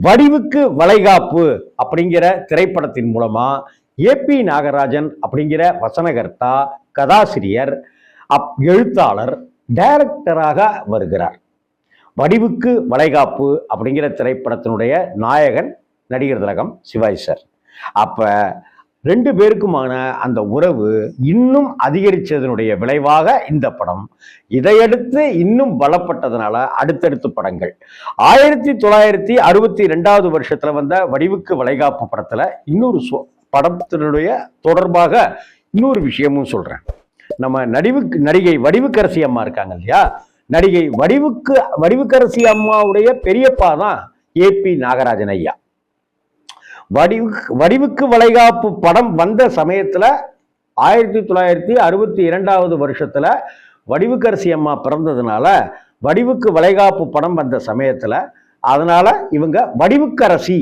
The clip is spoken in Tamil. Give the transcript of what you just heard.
வடிவுக்கு வளைகாப்பு அப்படிங்கிற திரைப்படத்தின் மூலமா ஏபி நாகராஜன் அப்படிங்கிற வசனகர்த்தா, கதாசிரியர், எழுத்தாளர், டைரக்டராக வருகிறார். வடிவுக்கு வளைகாப்பு அப்படிங்கிற திரைப்படத்தினுடைய நாயகன் நடிகர் திலகம் சிவாஜி சார். அப்ப ரெண்டு பேருக்குமான அந்த உறவு இன்னும் அதிகரிச்சதனுடைய விளைவாக இந்த படம். இதையடுத்து இன்னும் பலப்பட்டதனால அடுத்தடுத்த படங்கள் 1962 வருஷத்துல வந்த வடிவுக்கு வளைகாப்பு படத்துல இன்னொரு படத்தினுடைய தொடர்பாக இன்னொரு விஷயமும் சொல்றேன். நம்ம நடிகை வடிவுக்கரசி அம்மா இருக்காங்க இல்லையா, நடிகை வடிவுக்கரசி அம்மாவுடைய பெரியப்பா தான் ஏபி நாகராஜன் ஐயா. வடிவுக்கு வளைகாப்பு படம் வந்த சமயத்துல 1962 வருஷத்துல வடிவுக்கரசி அம்மா பிறந்ததுனால வடிவுக்கு வளைகாப்பு படம் வந்த சமயத்துல அதனால இவங்க வடிவுக்கரசி